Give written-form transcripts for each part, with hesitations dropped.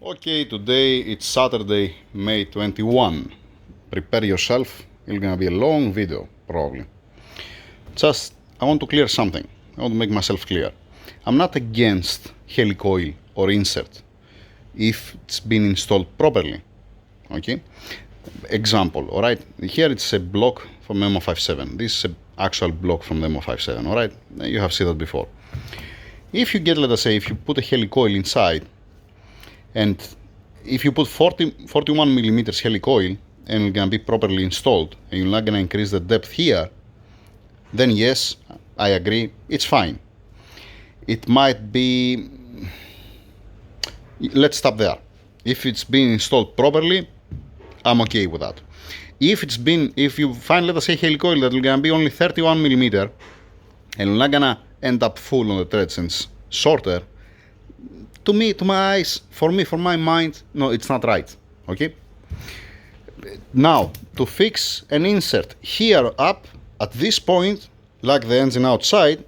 Okay, today it's Saturday, May 21. Prepare yourself, it's gonna be a long video, probably. Just, I want to clear something. I want to make myself clear. I'm not against helicoil or insert if it's been installed properly. Okay? Example, alright? Here it's a block from MO57. This is an actual block from the MO57, alright? You have seen that before. If you get, let us say, if you put a helicoil inside, and if you put 41 millimeters helicoil and it's gonna be properly installed and you're not gonna increase the depth here, then yes, I agree, it's fine. It might be, let's stop there. If it's been installed properly, I'm okay with that. If you find, let us say, helicoil that is gonna be only 31 millimeter and you're not gonna end up full on the threads and it's shorter, to me, to my eyes, for me, for my mind, no, it's not right. Okay? Now, to fix an insert here up at this point, like the engine outside,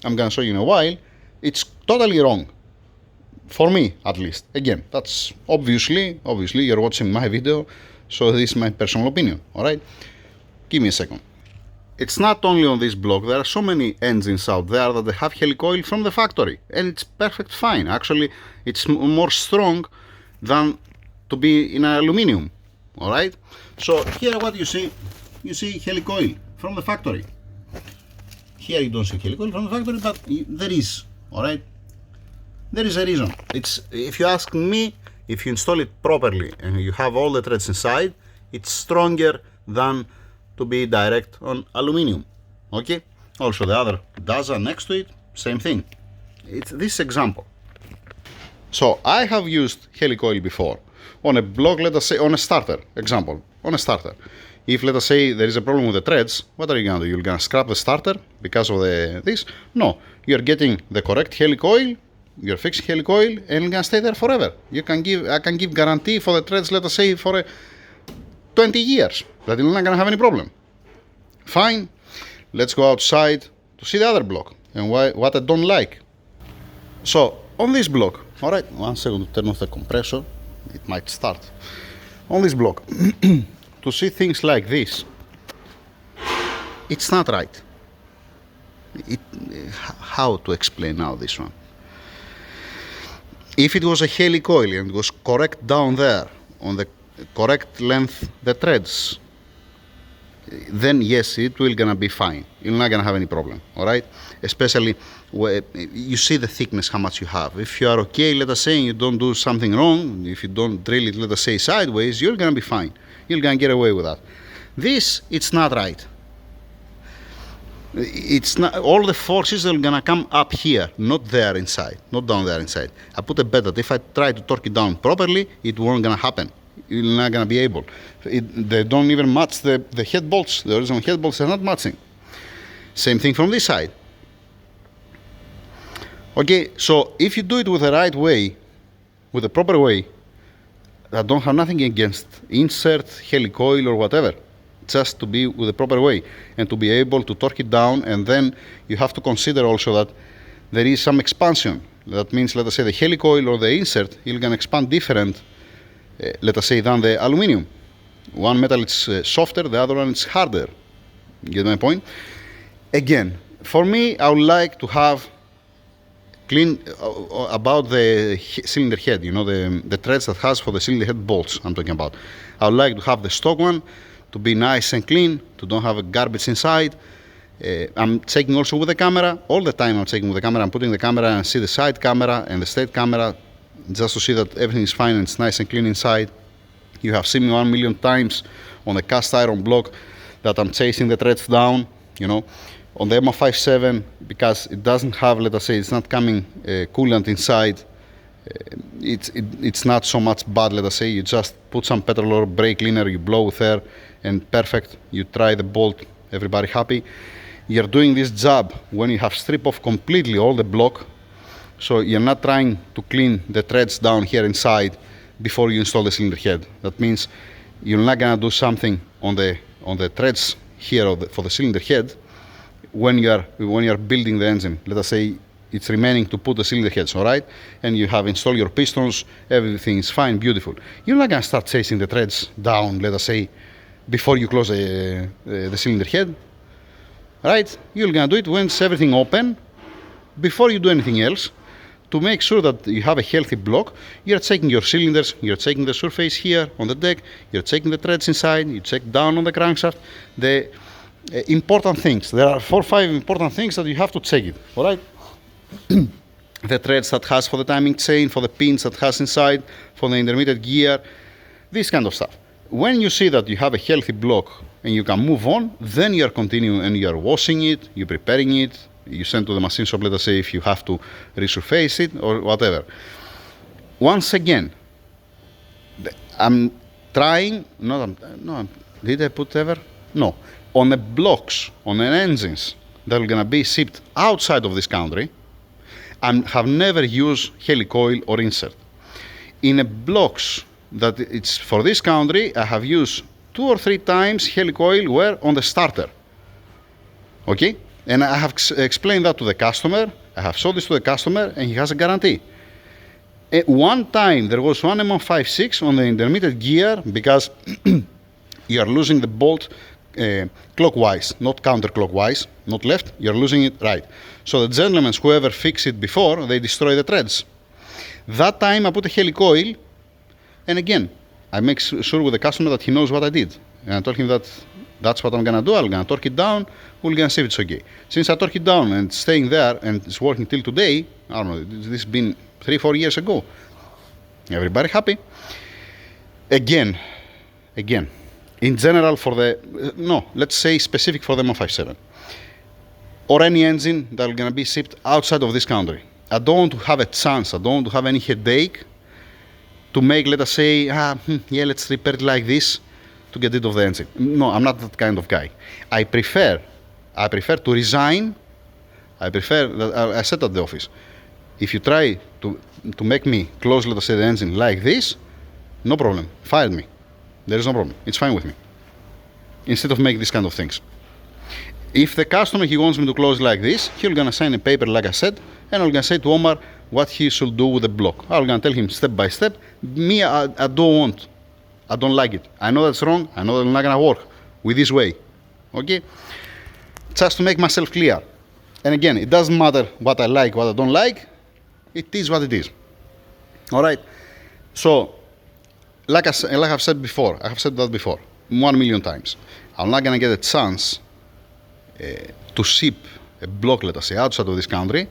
I'm gonna show you in a while, it's totally wrong. For me, at least. Again, that's obviously you're watching my video, so this is my personal opinion, alright? Give me a second. It's not only on this block, there are so many engines out there that they have helicoil from the factory, and it's perfect fine. Actually, it's more strong than to be in aluminium, alright? So here what you see helicoil from the factory. Here you don't see helicoil from the factory, but there is, alright? There is a reason. It's, if you ask me, if you install it properly and you have all the threads inside, it's stronger than to be direct on aluminium. Okay? Also the other DASA next to it, same thing. It's this example. So I have used helicoil before on a block, let us say on a starter, example, on a starter. If let us say there is a problem with the threads, what are you gonna do? You're gonna scrap the starter because of this? No, you're getting the correct helicoil, you're fixing helicoil, and it's gonna stay there forever. I can give guarantee for the threads, let us say, for 20 years, that you're not gonna have any problem. Fine, let's go outside to see the other block and what I don't like. So, on this block, alright, 1 second to turn off the compressor, it might start. On this block, to see things like this, it's not right. How to explain now this one? If it was a helicoil and it was correct down there, on the correct length, the threads, then yes, it will gonna be fine. You're not gonna have any problem, alright? Especially where you see the thickness, how much you have. If you are okay, let us say, you don't do something wrong, if you don't drill it, let us say, sideways, you're gonna be fine. You're gonna get away with that. This, it's not right. It's not, all the forces are gonna come up here, not there inside, not down there inside. I put a bet that if I try to torque it down properly, it won't gonna happen. You're not gonna be able. They don't even match the head bolts. The original head bolts are not matching. Same thing from this side. Okay, so if you do it with the right way, with the proper way, I don't have nothing against insert, helicoil or whatever. Just to be with the proper way and to be able to torque it down, and then you have to consider also that there is some expansion. That means, let us say, the helicoil or the insert, it can expand different, let us say, than the aluminium. One metal is softer, the other one is harder. You get my point? Again, for me, I would like to have clean about the cylinder head, you know, the threads that has for the cylinder head bolts I'm talking about. I would like to have the stock one to be nice and clean, to don't have a garbage inside. I'm checking also with the camera. All the time I'm checking with the camera. I'm putting the camera and see the side camera and the straight camera just to see that everything is fine and it's nice and clean inside. You have seen me 1 million times on the cast iron block that I'm chasing the threads down, you know. On the MO57, because it doesn't have, let us say, it's not coming coolant inside, it's not so much bad, let us say. You just put some petrol or brake cleaner, you blow with air, and perfect. You try the bolt, everybody happy. You're doing this job when you have stripped off completely all the block, so you're not trying to clean the threads down here inside before you install the cylinder head. That means you're not gonna do something on the threads here for the cylinder head when you are building the engine. Let us say it's remaining to put the cylinder heads, all right? And you have installed your pistons, everything is fine, beautiful. You're not gonna start chasing the threads down, let us say, before you close the cylinder head, right? You're gonna do it when it's everything open, before you do anything else, to make sure that you have a healthy block. You're checking your cylinders, you're checking the surface here on the deck, you're checking the threads inside, you check down on the crankshaft. The important things, there are 4 or 5 important things that you have to check it, all right? The threads that has for the timing chain, for the pins that has inside, for the intermediate gear, this kind of stuff. When you see that you have a healthy block and you can move on, then you are continuing and you are washing it, you're preparing it, you send to the machine shop, let us say, if you have to resurface it or whatever. Once again, I'm trying, did I put ever? No. On the blocks, on the engines that are going to be shipped outside of this country, I have never used helicoil or insert. In the blocks that it's for this country, I have used 2 or 3 times helicoil where on the starter. Okay? And I have explained that to the customer, I have showed this to the customer, and he has a guarantee. One time there was one M156 on the intermediate gear because you are losing the bolt clockwise, not counterclockwise, not left, you're losing it right. So the gentlemen, whoever fixed it before, they destroy the threads. That time I put a helicoil, and again, I make sure with the customer that he knows what I did. And I told him that that's what I'm gonna do, I'm gonna torque it down, we're gonna see if it's okay. Since I torque it down and it's staying there and it's working till today, I don't know, this has been 3-4 years ago. Everybody happy? Again, in general for the, let's say specific for the M157, or any engine that are gonna be shipped outside of this country. I don't want to have a chance, I don't want to have any headache to make, let us say, yeah, let's repair it like this to get rid of the engine. No, I'm not that kind of guy. I prefer to resign. I said at the office, if you try to make me close, let us say, the engine like this, no problem, fire me. There is no problem, it's fine with me. Instead of making these kind of things. If the customer, he wants me to close like this, he's gonna sign a paper like I said, and I'm gonna say to Omar what he should do with the block. I'm gonna tell him step by step. Me, I don't like it. I know that's wrong. I know that's not gonna work with this way. Okay? Just to make myself clear. And again, it doesn't matter what I like, what I don't like. It is what it is. All right? So, like I've said that before, 1,000,000 times. I'm not gonna get a chance to ship a block, let us say, outside of this country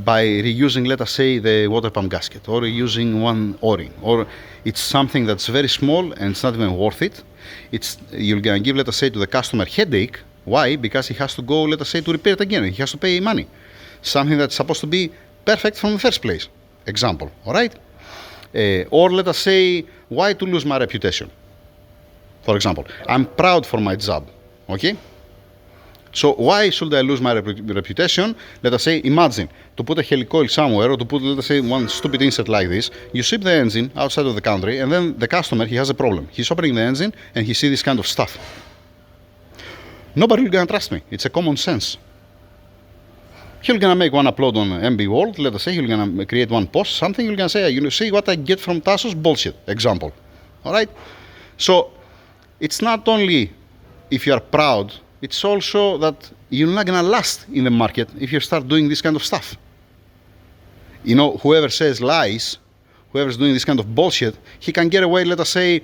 by reusing, let us say, the water pump gasket, or reusing one O-ring, or it's something that's very small and it's not even worth it. You're gonna give, let us say, to the customer headache. Why? Because he has to go, let us say, to repair it again. He has to pay money. Something that's supposed to be perfect from the first place. Example, all right? Or let us say, why to lose my reputation? For example, I'm proud for my job, okay? So why should I lose my reputation? Let us say, imagine, to put a helicoil somewhere, or to put, let us say, one stupid insert like this, you ship the engine outside of the country, and then the customer, he has a problem. He's opening the engine, and he sees this kind of stuff. Nobody will gonna trust me. It's a common sense. He's gonna make one upload on MB World, let us say, he's gonna create one post, something, he's gonna say, you see what I get from Tassos? Bullshit. Example. All right? So, it's not only if you are proud, it's also that you're not gonna last in the market if you start doing this kind of stuff. You know, whoever says lies, whoever's doing this kind of bullshit, he can get away, let us say,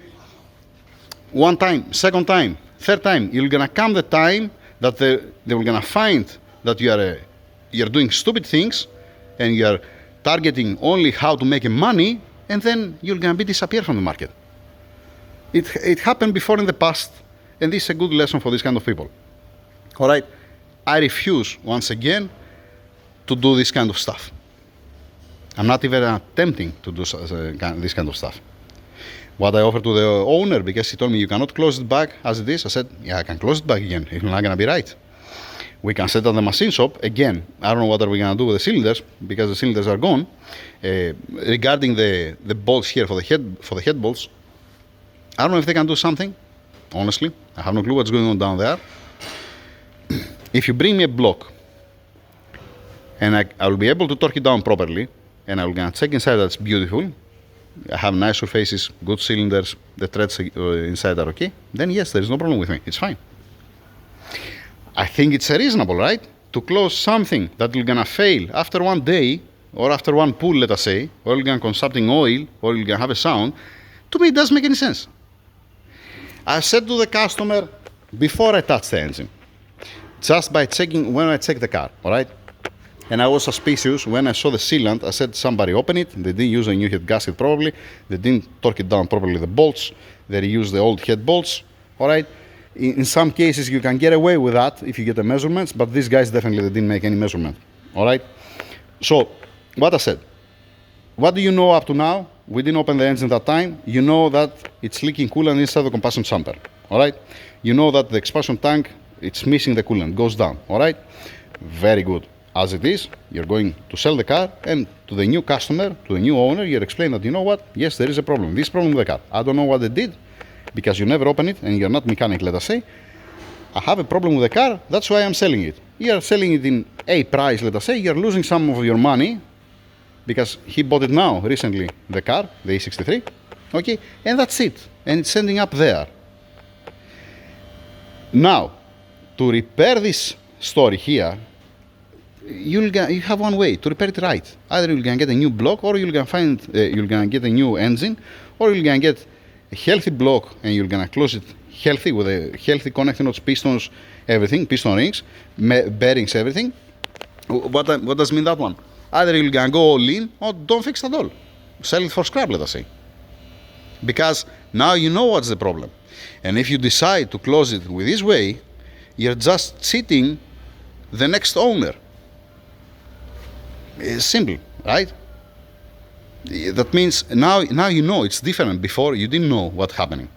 one time, second time, third time. You're gonna come the time that they will gonna find that you're doing stupid things and you're targeting only how to make money, and then you're gonna be disappeared from the market. It happened before in the past, and this is a good lesson for this kind of people. All right, I refuse once again to do this kind of stuff. I'm not even attempting to do this kind of stuff. What I offered to the owner, because he told me you cannot close it back as it is, I said, yeah, I can close it back again. It's not gonna be right. We can set up the machine shop again. I don't know what are we gonna do with the cylinders because the cylinders are gone. Regarding the bolts here for the head bolts, I don't know if they can do something. Honestly, I have no clue what's going on down there. If you bring me a block and I will be able to torque it down properly, and I will gonna check inside that's beautiful. I have nice surfaces, good cylinders, the threads inside are okay, then yes, there is no problem with me, it's fine. I think it's reasonable, right? To close something that will gonna fail after one day, or after one pull, let us say, or you're gonna consuming oil, or you're gonna have a sound. To me, it doesn't make any sense. I said to the customer before I touched the engine, just by checking when I checked the car, all right? And I was suspicious when I saw the sealant. I said somebody open it. They didn't use a new head gasket probably. They didn't torque it down properly, the bolts. They used the old head bolts, all right? In some cases, you can get away with that if you get the measurements, but these guys definitely didn't make any measurement, all right? So, what I said, what do you know up to now? We didn't open the engine that time. You know that it's leaking coolant inside the combustion chamber, all right? You know that the expansion tank, it's missing the coolant, goes down, all right? Very good. As it is, you're going to sell the car, and to the new customer, to the new owner, you're explaining that, you know what, yes, there is a problem, this problem with the car. I don't know what they did, because you never open it, and you're not mechanic, let us say. I have a problem with the car, that's why I'm selling it. You're selling it in a price, let us say, you're losing some of your money, because he bought it now, recently, the car, the E63, okay, and that's it, and it's ending up there. Now, to repair this story here, you have one way to repair it right. Either you're gonna get a new block, or you're gonna get a new engine, or you're gonna get a healthy block and you're gonna close it healthy with a healthy connecting nodes, pistons, everything, piston rings, bearings, everything. What does mean that one? Either you're gonna go all in, or don't fix it at all. Sell it for scrap, let us say. Because now you know what's the problem. And if you decide to close it with this way, you're just cheating the next owner. It's simple, right? That means now you know it's different. Before you didn't know what's happening.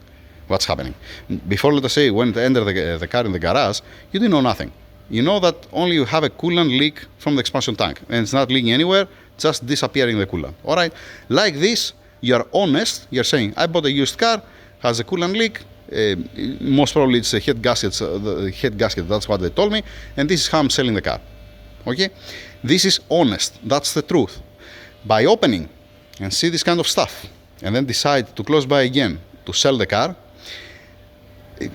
Before, let us say, when to enter the car in the garage, you didn't know nothing. You know that only you have a coolant leak from the expansion tank, and it's not leaking anywhere, just disappearing the coolant. All right, like this, you're honest. You're saying, I bought a used car, has a coolant leak. Most probably it's a head gasket. The head gasket. That's what they told me, and this is how I'm selling the car. Okay, this is honest. That's the truth. By opening and see this kind of stuff, and then decide to close by again to sell the car,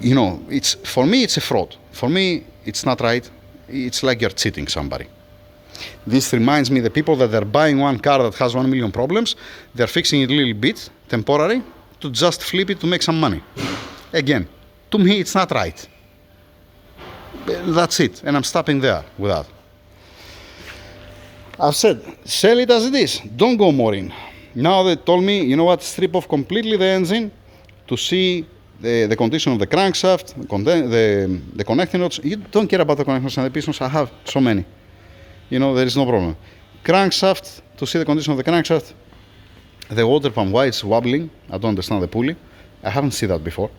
you know, it's for me it's a fraud. For me, it's not right. It's like you're cheating somebody. This reminds me the people that they're buying one car that has 1 million problems, they're fixing it a little bit, temporary, to just flip it to make some money. Again, to me it's not right. That's it, and I'm stopping there with that. I've said, sell it as it is, don't go more in. Now they told me, you know what, strip off completely the engine to see the condition of the crankshaft, the connecting rods. You don't care about the connections and the pistons, I have so many. You know, there is no problem. Crankshaft, to see the condition of the crankshaft. The water pump, why it's wobbling, I don't understand the pulley. I haven't seen that before.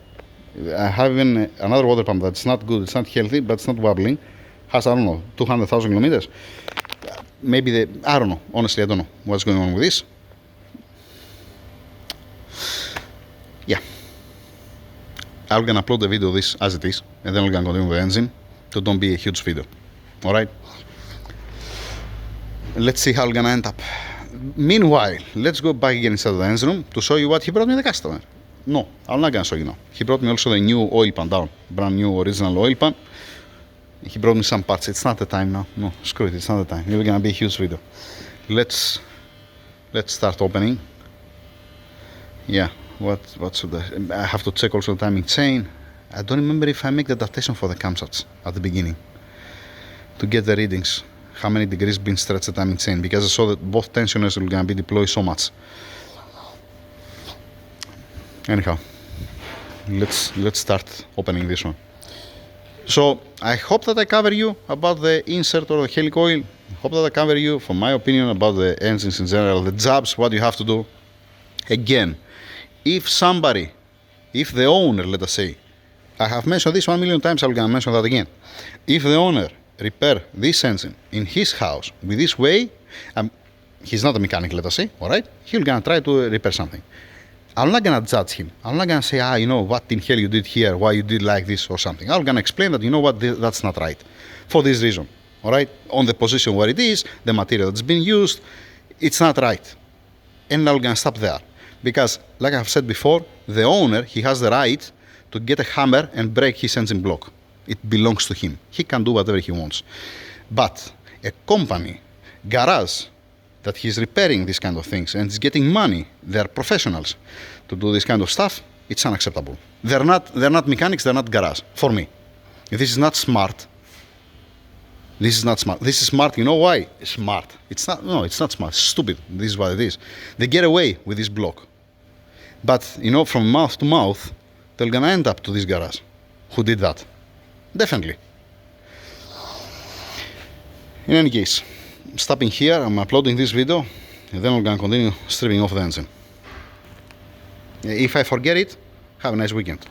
I have even another water pump that's not good, it's not healthy, but it's not wobbling. Has, I don't know, 200,000 kilometers. Maybe I don't know, honestly I don't know what's going on with this. Yeah. I'm gonna upload the video of this as it is, and then we're gonna continue with the engine, so don't be a huge video. Alright? Let's see how we're gonna end up. Meanwhile, let's go back again inside the engine room to show you what he brought me the customer. No, I'm not gonna show you now. He brought me also the new oil pan down, brand new original oil pan. He brought me some parts. It's not the time now. No, screw it, it's not the time. It's gonna be a huge video. Let's start opening. Yeah, what should I have to check also the timing chain. I don't remember if I make the adaptation for the camshafts at the beginning to get the readings, how many degrees been stretched the timing chain, because I saw that both tensioners are gonna be deployed so much. Anyhow, let's start opening this one. So I hope that I cover you about the insert or the helicoil. I hope that I cover you from my opinion about the engines in general, the jobs, what you have to do. Again, if the owner, let us say, I have mentioned this 1 million times, I'm gonna mention that again. If the owner repair this engine in his house with this way, he's not a mechanic, let us say, alright? He'll gonna try to repair something. I'm not gonna judge him. I'm not gonna say, you know, what in hell you did here, why you did like this or something. I'm gonna explain that, you know what, that's not right. For this reason. all right, on the position where it is, the material that's been used, it's not right. And I'm gonna stop there. Because, like I've said before, the owner, he has the right to get a hammer and break his engine block. It belongs to him. He can do whatever he wants. But a company, garage, that he's repairing these kind of things and is getting money, they're professionals to do this kind of stuff, it's unacceptable. They're not mechanics, they're not garage, for me. This is not smart. This is not smart. This is smart, you know why? Smart. It's not, no, it's not smart, it's stupid. This is what it is. They get away with this block. But, you know, from mouth to mouth, they're gonna end up to this garage. Who did that? Definitely. In any case, I'm stopping here, I'm uploading this video, and then I'm gonna continue stripping off the engine. If I forget it, have a nice weekend.